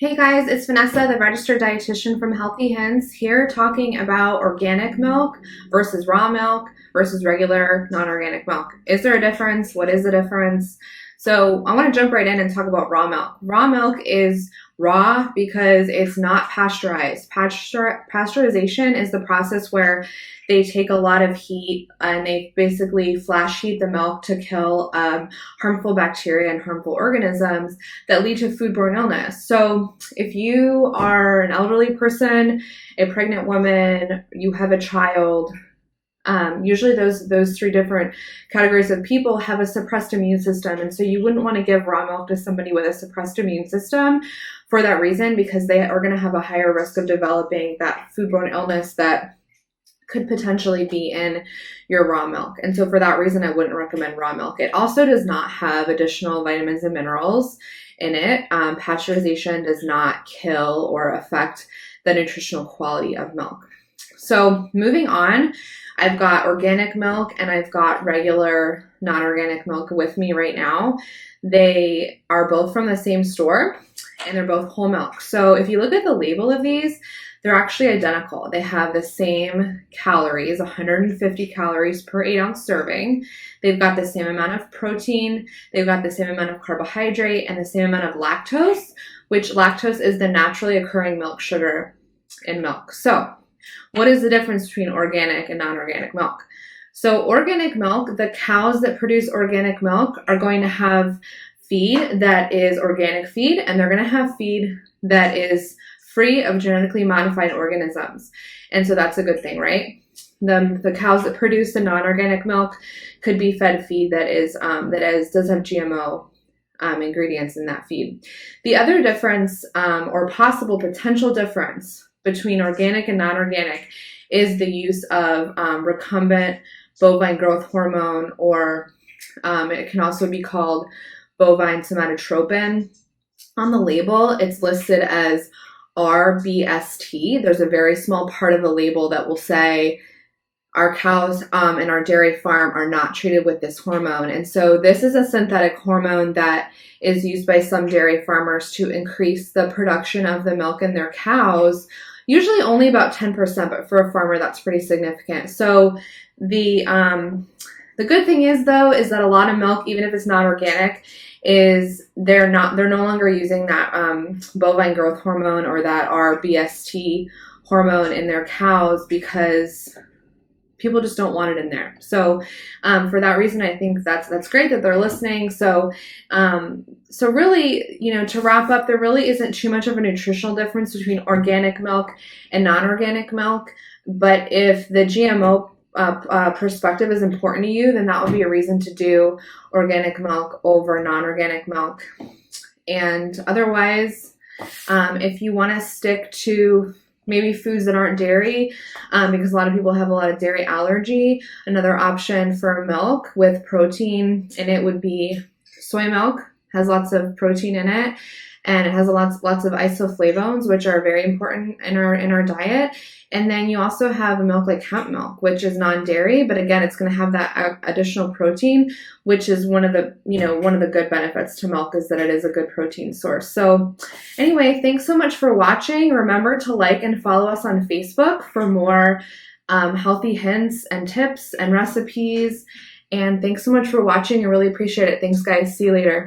Hey guys, it's Vanessa, the registered dietitian from Healthy Hints, here talking about organic milk versus raw milk versus regular non-organic milk. Is there a difference? What is the difference? So I want to jump right in and talk about raw milk. Raw milk is raw because it's not pasteurized. Pasteurization is the process where they take a lot of heat and they basically flash heat the milk to kill harmful bacteria and harmful organisms that lead to foodborne illness. So if you are an elderly person, a pregnant woman, you have a child, usually those three different categories of people have a suppressed immune system. And so you wouldn't want to give raw milk to somebody with a suppressed immune system for that reason, because they are going to have a higher risk of developing that foodborne illness that could potentially be in your raw milk. And so for that reason, I wouldn't recommend raw milk. It also does not have additional vitamins and minerals in it. Pasteurization does not kill or affect the nutritional quality of milk. So moving on, I've got organic milk and I've got regular non-organic milk with me right now. They are both from the same store and they're both whole milk. So if you look at the label of these, they're actually identical. They have the same calories, 150 calories per 8-ounce serving. They've got the same amount of protein. They've got the same amount of carbohydrate and the same amount of lactose, which lactose is the naturally occurring milk sugar in milk. So what is the difference between organic and non-organic milk? So organic milk, the cows that produce organic milk are going to have feed that is organic feed, and they're going to have feed that is free of genetically modified organisms. And so that's a good thing, right? The cows that produce the non-organic milk could be fed feed does have GMO ingredients in that feed. The other difference, or possible potential difference between organic and non-organic, is the use of recombinant bovine growth hormone, or it can also be called bovine somatotropin. On the label, it's listed as RBST. There's a very small part of the label that will say our cows in our dairy farm are not treated with this hormone. And so this is a synthetic hormone that is used by some dairy farmers to increase the production of the milk in their cows, usually only about 10%, but for a farmer that's pretty significant. So the good thing is that a lot of milk, even if it's not organic, is they're no longer using that bovine growth hormone or that RBST hormone in their cows because people just don't want it in there. So for that reason, I think that's great that they're listening. So really, to wrap up, there really isn't too much of a nutritional difference between organic milk and non-organic milk. But if the GMO perspective is important to you, then that would be a reason to do organic milk over non-organic milk. And otherwise, if you want to stick to maybe foods that aren't dairy, because a lot of people have a lot of dairy allergy, another option for milk with protein in it would be soy milk. Has lots of protein in it, and it has lots of isoflavones, which are very important in our diet. And then you also have a milk like hemp milk, which is non-dairy, but again, it's going to have that additional protein, which is one of the good benefits to milk, is that it is a good protein source. So anyway, thanks so much for watching. Remember to like and follow us on Facebook for more healthy hints and tips and recipes. And thanks so much for watching. I really appreciate it. Thanks, guys. See you later.